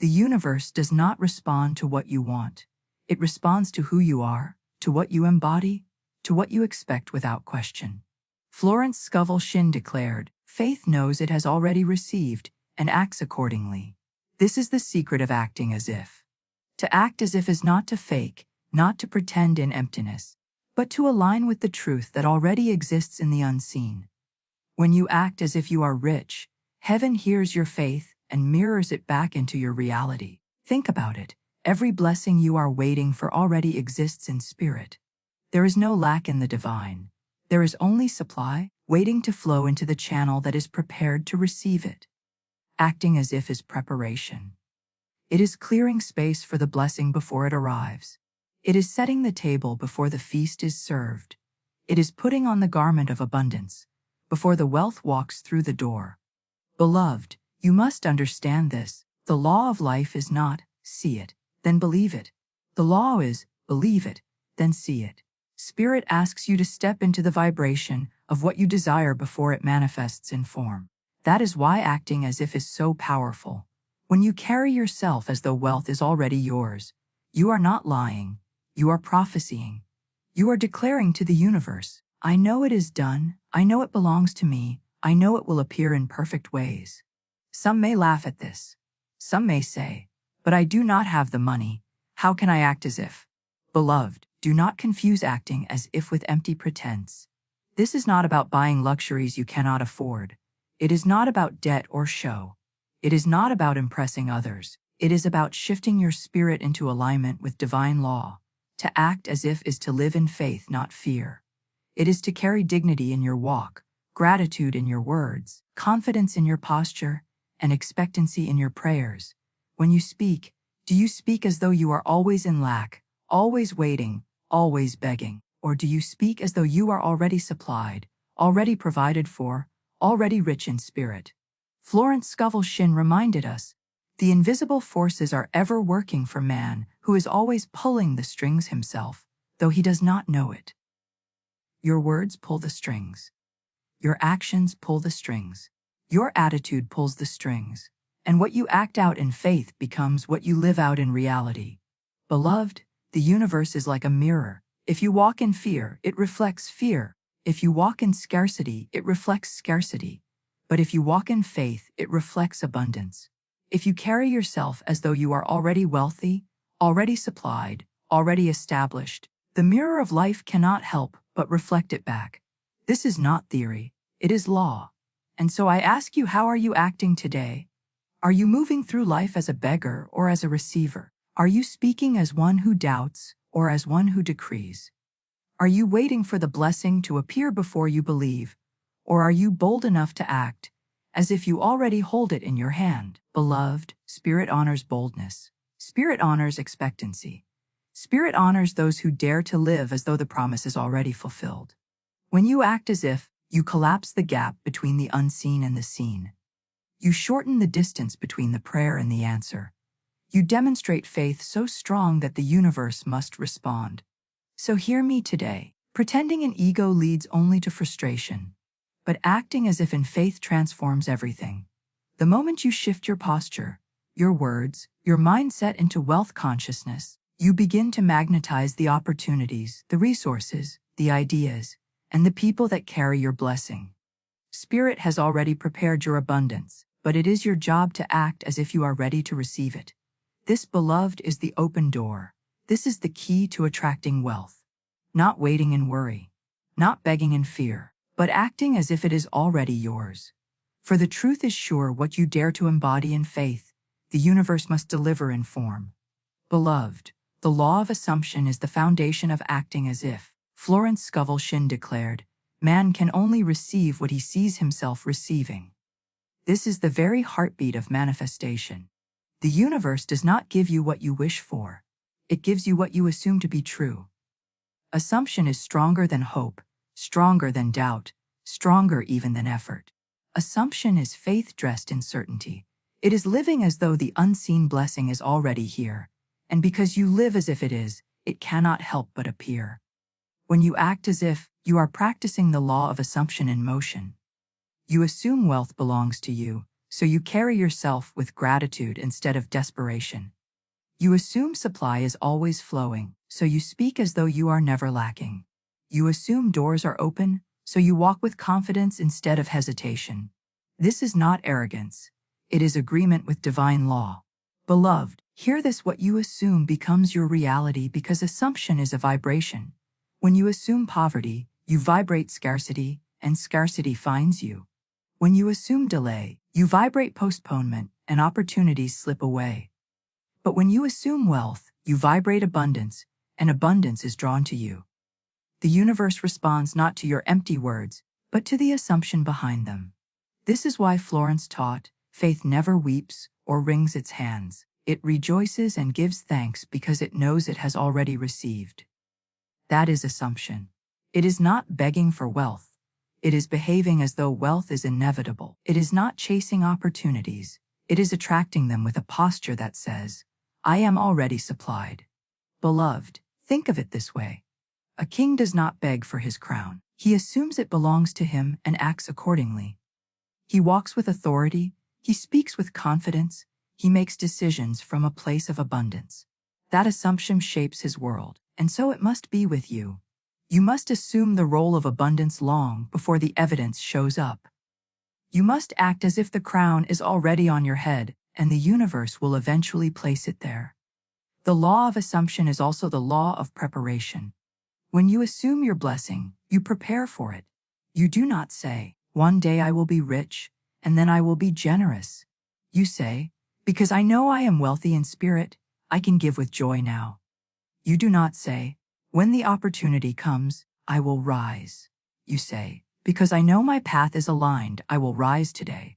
The universe does not respond to what you want. It responds to who you are, to what you embody, to what you expect without question. Florence Scovel Shinn declared, "Faith knows it has already received and acts accordingly." This is the secret of acting as if. To act as if is not to fake, not to pretend in emptiness, but to align with the truth that already exists in the unseen. When you act as if you are rich, heaven hears your faith and mirrors it back into your reality. Think about it. Every blessing you are waiting for already exists in spirit. There is no lack in the divine. There is only supply, waiting to flow into the channel that is prepared to receive it. Acting as if is preparation. It is clearing space for the blessing before it arrives. It is setting the table before the feast is served. It is putting on the garment of abundance before the wealth walks through the door. Beloved, you must understand this. The law of life is not, see it, then believe it. The law is, believe it, then see it. Spirit asks you to step into the vibration of what you desire before it manifests in form. That is why acting as if is so powerful. When you carry yourself as though wealth is already yours, you are not lying, you are prophesying. You are declaring to the universe, "I know it is done, I know it belongs to me, I know it will appear in perfect ways." Some may laugh at this. Some may say, "But I do not have the money, how can I act as if?" Beloved, do not confuse acting as if with empty pretense. This is not about buying luxuries you cannot afford. It is not about debt or show. It is not about impressing others. It is about shifting your spirit into alignment with divine law. To act as if is to live in faith, not fear. It is to carry dignity in your walk, gratitude in your words, confidence in your posture, and expectancy in your prayers. When you speak, do you speak as though you are always in lack, always waiting, always begging? Or do you speak as though you are already supplied, already provided for, already rich in spirit? Florence Scovel Shinn reminded us, the invisible forces are ever working for man who is always pulling the strings himself, though he does not know it. Your words pull the strings. Your actions pull the strings. Your attitude pulls the strings. And what you act out in faith becomes what you live out in reality. Beloved, the universe is like a mirror. If you walk in fear, it reflects fear. If you walk in scarcity, it reflects scarcity. But if you walk in faith, it reflects abundance. If you carry yourself as though you are already wealthy, already supplied, already established, the mirror of life cannot help but reflect it back. This is not theory, it is law. And so I ask you, how are you acting today? Are you moving through life as a beggar or as a receiver? Are you speaking as one who doubts or as one who decrees? Are you waiting for the blessing to appear before you believe? Or are you bold enough to act as if you already hold it in your hand? Beloved, Spirit honors boldness. Spirit honors expectancy. Spirit honors those who dare to live as though the promise is already fulfilled. When you act as if, you collapse the gap between the unseen and the seen. You shorten the distance between the prayer and the answer. You demonstrate faith so strong that the universe must respond. So hear me today. Pretending in ego leads only to frustration. But acting as if in faith transforms everything. The moment you shift your posture, your words, your mindset into wealth consciousness, you begin to magnetize the opportunities, the resources, the ideas, and the people that carry your blessing. Spirit has already prepared your abundance, but it is your job to act as if you are ready to receive it. This, beloved, is the open door. This is the key to attracting wealth. Not waiting in worry, not begging in fear, but acting as if it is already yours. For the truth is sure, what you dare to embody in faith, the universe must deliver in form. Beloved, the law of assumption is the foundation of acting as if. Florence Scovel Shinn declared, man can only receive what he sees himself receiving. This is the very heartbeat of manifestation. The universe does not give you what you wish for. It gives you what you assume to be true. Assumption is stronger than hope, stronger than doubt, stronger even than effort. Assumption is faith dressed in certainty. It is living as though the unseen blessing is already here, and because you live as if it is, it cannot help but appear. When you act as if, you are practicing the law of assumption in motion. You assume wealth belongs to you, so you carry yourself with gratitude instead of desperation. You assume supply is always flowing, so you speak as though you are never lacking. You assume doors are open, so you walk with confidence instead of hesitation. This is not arrogance. It is agreement with divine law. Beloved, hear this: what you assume becomes your reality because assumption is a vibration. When you assume poverty, you vibrate scarcity, and scarcity finds you. When you assume delay, you vibrate postponement, and opportunities slip away. But when you assume wealth, you vibrate abundance, and abundance is drawn to you. The universe responds not to your empty words, but to the assumption behind them. This is why Florence taught, faith never weeps or wrings its hands. It rejoices and gives thanks because it knows it has already received. That is assumption. It is not begging for wealth. It is behaving as though wealth is inevitable. It is not chasing opportunities. It is attracting them with a posture that says, I am already supplied. Beloved, think of it this way. A king does not beg for his crown. He assumes it belongs to him and acts accordingly. He walks with authority, he speaks with confidence, he makes decisions from a place of abundance. That assumption shapes his world, and so it must be with you. You must assume the role of abundance long before the evidence shows up. You must act as if the crown is already on your head, and the universe will eventually place it there. The law of assumption is also the law of preparation. When you assume your blessing, you prepare for it. You do not say, one day I will be rich, and then I will be generous. You say, because I know I am wealthy in spirit, I can give with joy now. You do not say, when the opportunity comes, I will rise. You say, because I know my path is aligned, I will rise today.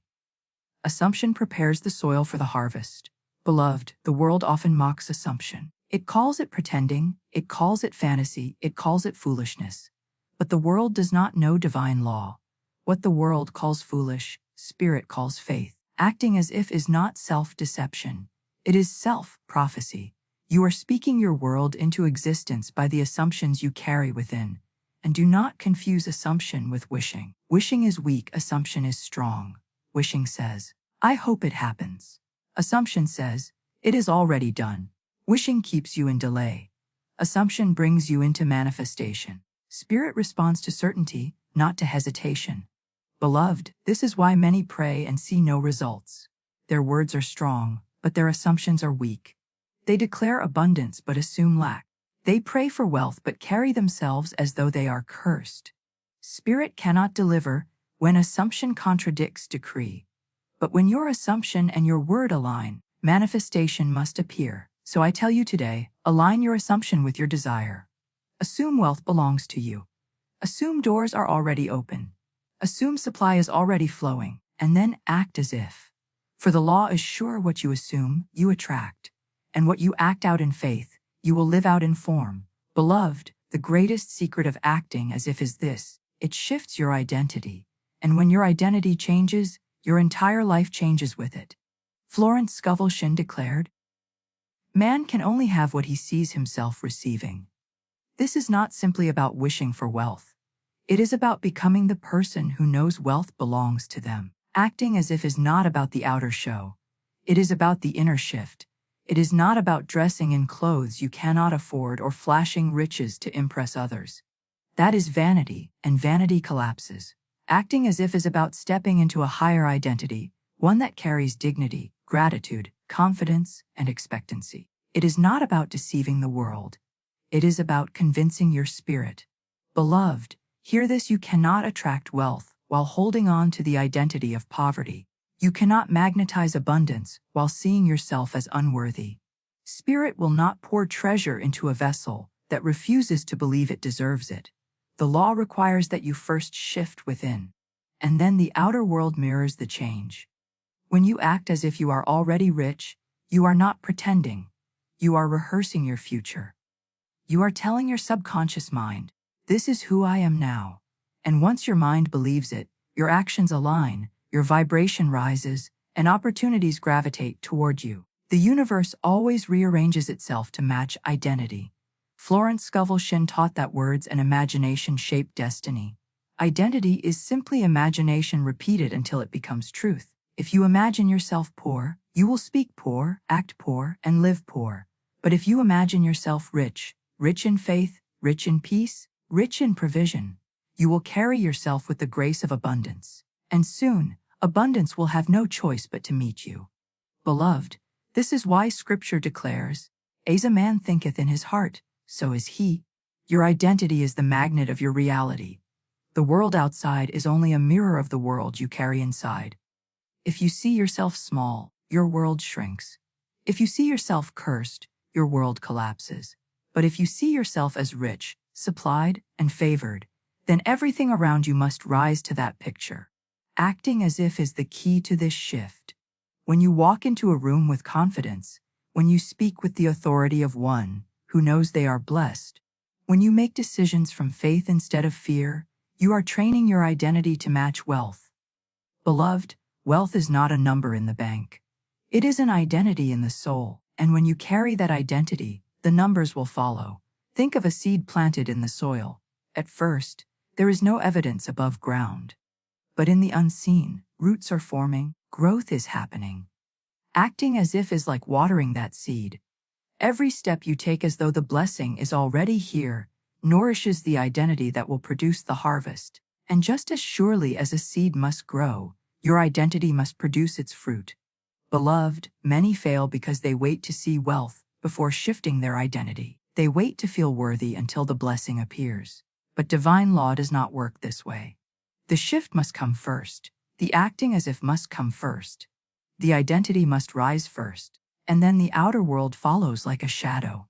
Assumption prepares the soil for the harvest. Beloved, the world often mocks assumption. It calls it pretending, it calls it fantasy, it calls it foolishness. But the world does not know divine law. What the world calls foolish, spirit calls faith. Acting as if is not self-deception. It is self-prophecy. You are speaking your world into existence by the assumptions you carry within. And do not confuse assumption with wishing. Wishing is weak, assumption is strong. Wishing says, I hope it happens. Assumption says, it is already done. Wishing keeps you in delay. Assumption brings you into manifestation. Spirit responds to certainty, not to hesitation. Beloved, this is why many pray and see no results. Their words are strong, but their assumptions are weak. They declare abundance but assume lack. They pray for wealth but carry themselves as though they are cursed. Spirit cannot deliver when assumption contradicts decree. But when your assumption and your word align, manifestation must appear. So I tell you today, align your assumption with your desire. Assume wealth belongs to you. Assume doors are already open. Assume supply is already flowing, and then act as if. For the law is sure: what you assume, you attract. And what you act out in faith, you will live out in form. Beloved, the greatest secret of acting as if is this: it shifts your identity. And when your identity changes, your entire life changes with it. Florence Scovel Shinn declared, man can only have what he sees himself receiving. This is not simply about wishing for wealth. It is about becoming the person who knows wealth belongs to them. Acting as if is not about the outer show. It is about the inner shift. It is not about dressing in clothes you cannot afford or flashing riches to impress others. That is vanity, and vanity collapses. Acting as if is about stepping into a higher identity, one that carries dignity, gratitude, confidence, and expectancy. It is not about deceiving the world. It is about convincing your spirit. Beloved, hear this: you cannot attract wealth while holding on to the identity of poverty. You cannot magnetize abundance while seeing yourself as unworthy. Spirit will not pour treasure into a vessel that refuses to believe it deserves it. The law requires that you first shift within, and then the outer world mirrors the change. When you act as if you are already rich, you are not pretending. You are rehearsing your future. You are telling your subconscious mind, this is who I am now. And once your mind believes it, your actions align, your vibration rises, and opportunities gravitate toward you. The universe always rearranges itself to match identity. Florence Scovel Shinn taught that words and imagination shape destiny. Identity is simply imagination repeated until it becomes truth. If you imagine yourself poor, you will speak poor, act poor, and live poor. But if you imagine yourself rich, rich in faith, rich in peace, rich in provision, you will carry yourself with the grace of abundance. And soon, abundance will have no choice but to meet you. Beloved, this is why Scripture declares, "As a man thinketh in his heart, so is he." Your identity is the magnet of your reality. The world outside is only a mirror of the world you carry inside. If you see yourself small, your world shrinks. If you see yourself cursed, your world collapses. But if you see yourself as rich, supplied, and favored, then everything around you must rise to that picture. Acting as if is the key to this shift. When you walk into a room with confidence, when you speak with the authority of one who knows they are blessed, when you make decisions from faith instead of fear, you are training your identity to match wealth. Beloved, wealth is not a number in the bank. It is an identity in the soul, and when you carry that identity, the numbers will follow. Think of a seed planted in the soil. At first, there is no evidence above ground. But in the unseen, roots are forming, growth is happening. Acting as if is like watering that seed. Every step you take as though the blessing is already here nourishes the identity that will produce the harvest. And just as surely as a seed must grow, your identity must produce its fruit. Beloved, many fail because they wait to see wealth before shifting their identity. They wait to feel worthy until the blessing appears. But divine law does not work this way. The shift must come first. The acting as if must come first. The identity must rise first. And then the outer world follows like a shadow.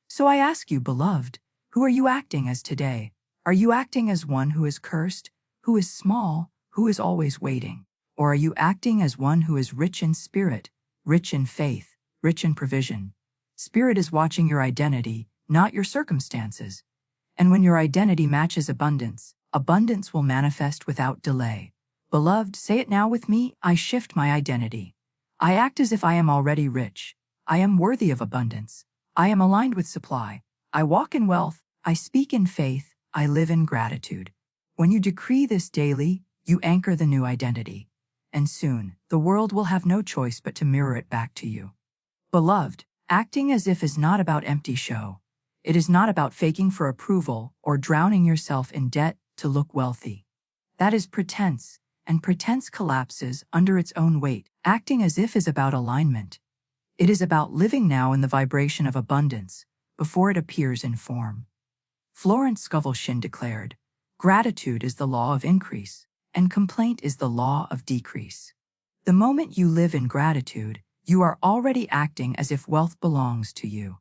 So I ask you, beloved, who are you acting as today? Are you acting as one who is cursed, who is small, who is always waiting? Or are you acting as one who is rich in spirit, rich in faith, rich in provision? Spirit is watching your identity, not your circumstances. And when your identity matches abundance, abundance will manifest without delay. Beloved, say it now with me, I shift my identity. I act as if I am already rich. I am worthy of abundance. I am aligned with supply. I walk in wealth. I speak in faith. I live in gratitude. When you decree this daily, you anchor the new identity. And soon, the world will have no choice but to mirror it back to you. Beloved, acting as if is not about empty show. It is not about faking for approval or drowning yourself in debt to look wealthy. That is pretense, and pretense collapses under its own weight. Acting as if is about alignment. It is about living now in the vibration of abundance before it appears in form. Florence Scovel Shinn declared, "Gratitude is the law of increase, and complaint is the law of decrease." The moment you live in gratitude, you are already acting as if wealth belongs to you.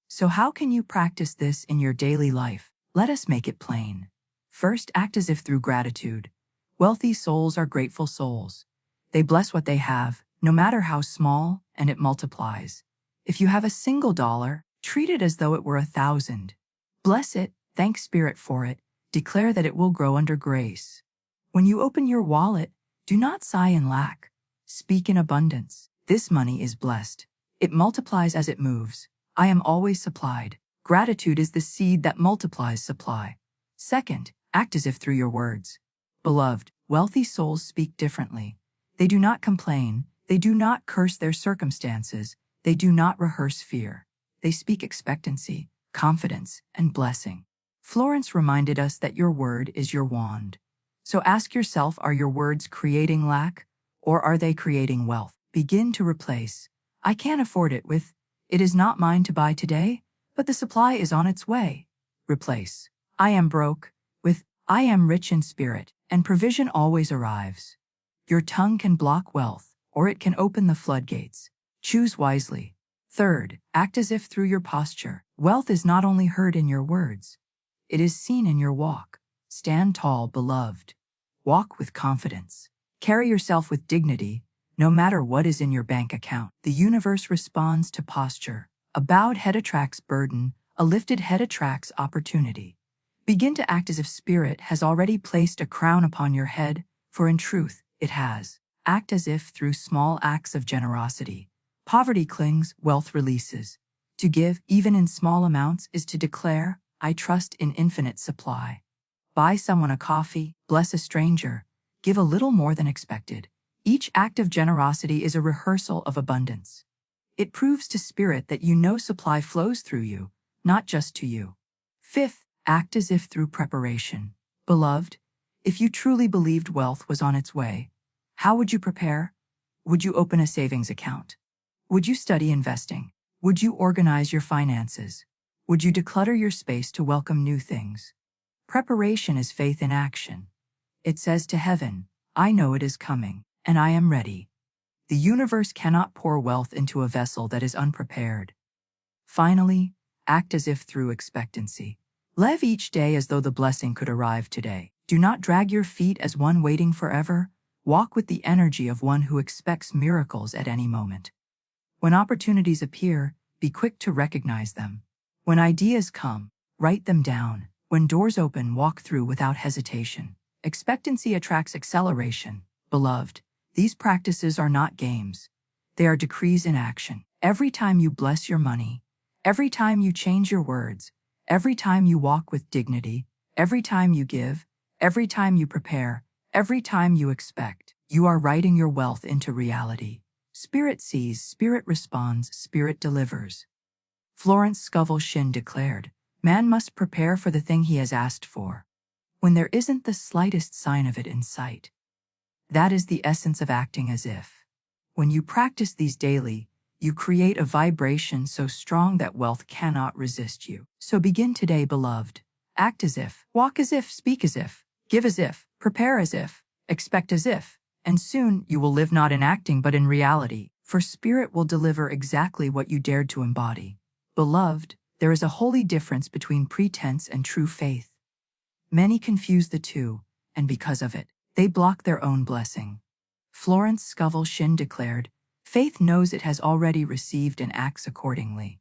So how can you practice this in your daily life? Let us make it plain. First, act as if through gratitude. Wealthy souls are grateful souls. They bless what they have, no matter how small, and it multiplies. If you have a single dollar, treat it as though it were 1,000. Bless it, thank Spirit for it, declare that it will grow under grace. When you open your wallet, do not sigh in lack. Speak in abundance. This money is blessed. It multiplies as it moves. I am always supplied. Gratitude is the seed that multiplies supply. Second, act as if through your words. Beloved, wealthy souls speak differently. They do not complain. They do not curse their circumstances. They do not rehearse fear. They speak expectancy, confidence, and blessing. Florence reminded us that your word is your wand. So ask yourself, are your words creating lack, or are they creating wealth? Begin to replace, "I can't afford it," with, "It is not mine to buy today, but the supply is on its way." Replace, "I am broke," with, "I am rich in spirit, and provision always arrives." Your tongue can block wealth, or it can open the floodgates. Choose wisely. Third, act as if through your posture. Wealth is not only heard in your words, it is seen in your walk. Stand tall, beloved. Walk with confidence. Carry yourself with dignity, no matter what is in your bank account. The universe responds to posture. A bowed head attracts burden, a lifted head attracts opportunity. Begin to act as if Spirit has already placed a crown upon your head, for in truth, it has. Act as if through small acts of generosity. Poverty clings, wealth releases. To give, even in small amounts, is to declare, "I trust in infinite supply." Buy someone a coffee, bless a stranger, give a little more than expected. Each act of generosity is a rehearsal of abundance. It proves to spirit that you know supply flows through you, not just to you. Fifth, act as if through preparation. Beloved, if you truly believed wealth was on its way, how would you prepare? Would you open a savings account? Would you study investing? Would you organize your finances? Would you declutter your space to welcome new things? Preparation is faith in action. It says to heaven, I know it is coming, and I am ready. The universe cannot pour wealth into a vessel that is unprepared. Finally, act as if through expectancy. Live each day as though the blessing could arrive today. Do not drag your feet as one waiting forever. Walk with the energy of one who expects miracles at any moment. When opportunities appear, be quick to recognize them. When ideas come, write them down. When doors open, walk through without hesitation. Expectancy attracts acceleration. Beloved, these practices are not games. They are decrees in action. Every time you bless your money, every time you change your words, every time you walk with dignity, every time you give, every time you prepare, every time you expect, you are writing your wealth into reality. Spirit sees, spirit responds, spirit delivers. Florence Scovel Shinn declared, man must prepare for the thing he has asked for, when there isn't the slightest sign of it in sight. That is the essence of acting as if. When you practice these daily, you create a vibration so strong that wealth cannot resist you. So begin today, beloved. Act as if, walk as if, speak as if, give as if, prepare as if, expect as if, and soon you will live not in acting but in reality, for spirit will deliver exactly what you dared to embody. Beloved, there is a holy difference between pretense and true faith. Many confuse the two, and because of it, they block their own blessing. Florence Scovel Shinn declared, faith knows it has already received and acts accordingly.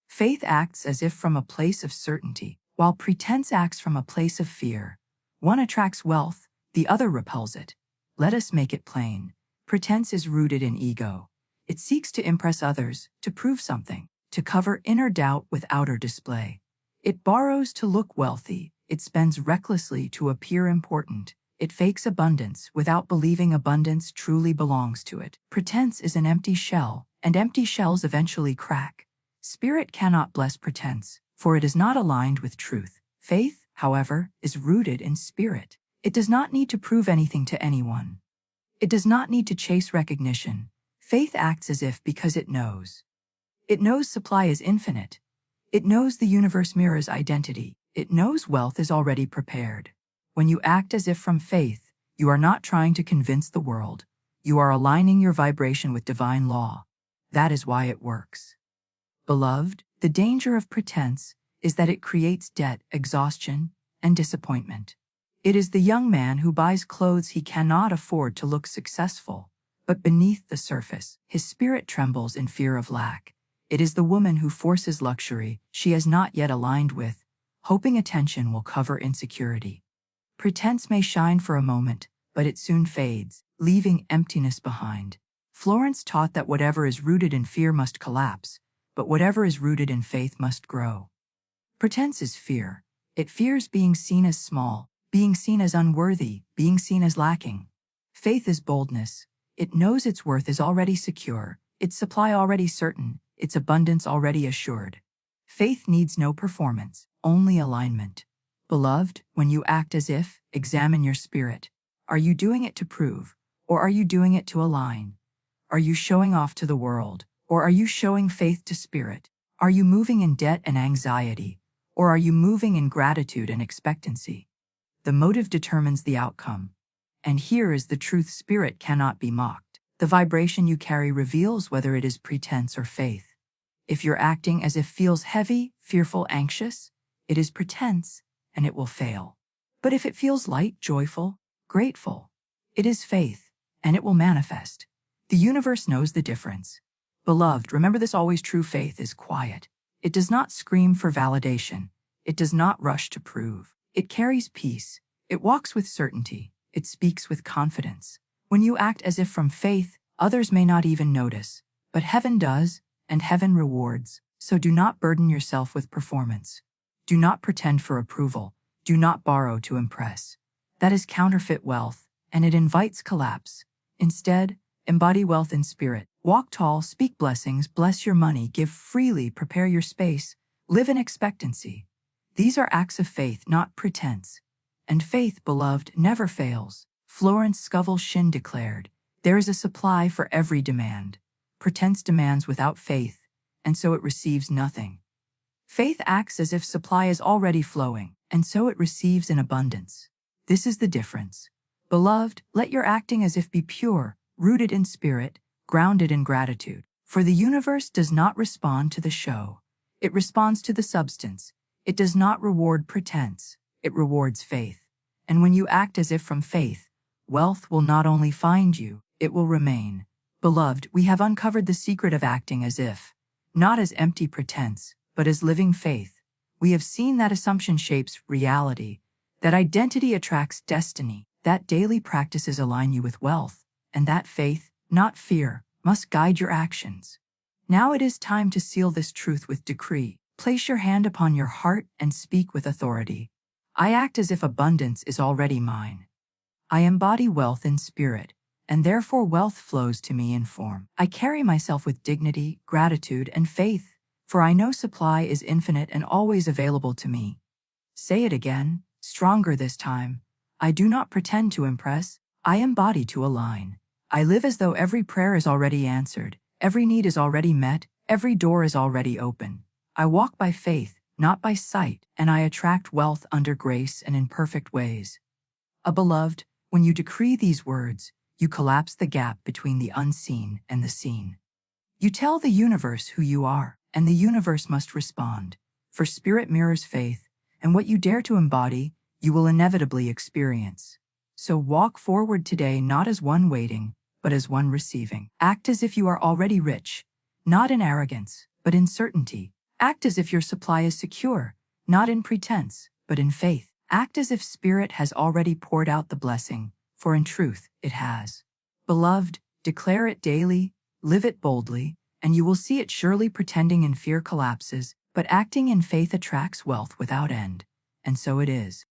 Faith acts as if from a place of certainty, while pretense acts from a place of fear. One attracts wealth, the other repels it. Let us make it plain. Pretense is rooted in ego. It seeks to impress others, to prove something, to cover inner doubt with outer display. It borrows to look wealthy. It spends recklessly to appear important. It fakes abundance without believing abundance truly belongs to it. Pretense is an empty shell, and empty shells eventually crack. Spirit cannot bless pretense, for it is not aligned with truth. Faith, however, is rooted in spirit. It does not need to prove anything to anyone. It does not need to chase recognition. Faith acts as if because it knows. It knows supply is infinite. It knows the universe mirrors identity. It knows wealth is already prepared. When you act as if from faith, you are not trying to convince the world. You are aligning your vibration with divine law. That is why it works. Beloved, the danger of pretense is that it creates debt, exhaustion, and disappointment. It is the young man who buys clothes he cannot afford to look successful, but beneath the surface, his spirit trembles in fear of lack. It is the woman who forces luxury she has not yet aligned with, hoping attention will cover insecurity. Pretense may shine for a moment, but it soon fades, leaving emptiness behind. Florence taught that whatever is rooted in fear must collapse, but whatever is rooted in faith must grow. Pretense is fear. It fears being seen as small, being seen as unworthy, being seen as lacking. Faith is boldness. It knows its worth is already secure, its supply already certain, its abundance already assured. Faith needs no performance, only alignment. Beloved, when you act as if, examine your spirit. Are you doing it to prove, or are you doing it to align? Are you showing off to the world, or are you showing faith to spirit? Are you moving in debt and anxiety, or are you moving in gratitude and expectancy? The motive determines the outcome. And here is the truth: spirit cannot be mocked. The vibration you carry reveals whether it is pretense or faith. If your acting as if feels heavy, fearful, anxious, it is pretense, and it will fail. But if it feels light, joyful, grateful, it is faith, and it will manifest. The universe knows the difference. Beloved, remember this always: true faith is quiet. It does not scream for validation. It does not rush to prove. It carries peace. It walks with certainty. It speaks with confidence. When you act as if from faith, others may not even notice, but heaven does, and heaven rewards. So do not burden yourself with performance. Do not pretend for approval. Do not borrow to impress. That is counterfeit wealth, and it invites collapse. Instead, embody wealth in spirit. Walk tall, speak blessings, bless your money, give freely, prepare your space, live in expectancy. These are acts of faith, not pretense. And faith, beloved, never fails. Florence Scovel Shinn declared, "There is a supply for every demand. Pretense demands without faith, and so it receives nothing. Faith acts as if supply is already flowing, and so it receives in abundance. This is the difference. Beloved, let your acting as if be pure, rooted in spirit, grounded in gratitude. For the universe does not respond to the show. It responds to the substance. It does not reward pretense. It rewards faith. And when you act as if from faith, wealth will not only find you, it will remain. Beloved, we have uncovered the secret of acting as if, not as empty pretense, but as living faith. We have seen that assumption shapes reality, that identity attracts destiny, that daily practices align you with wealth, and that faith, not fear, must guide your actions. Now it is time to seal this truth with decree. Place your hand upon your heart and speak with authority. I act as if abundance is already mine. I embody wealth in spirit, and therefore wealth flows to me in form. I carry myself with dignity, gratitude, and faith, for I know supply is infinite and always available to me. Say it again, stronger this time. I do not pretend to impress, I embody to align. I live as though every prayer is already answered, every need is already met, every door is already open. I walk by faith, not by sight, and I attract wealth under grace and in perfect ways. Beloved, when you decree these words, you collapse the gap between the unseen and the seen. You tell the universe who you are, and the universe must respond. For spirit mirrors faith, and what you dare to embody, you will inevitably experience. So walk forward today not as one waiting, but as one receiving. Act as if you are already rich, not in arrogance, but in certainty. Act as if your supply is secure, not in pretense, but in faith. Act as if spirit has already poured out the blessing, for in truth it has. Beloved, declare it daily, live it boldly, and you will see it surely. Pretending in fear collapses, but acting in faith attracts wealth without end. And so it is.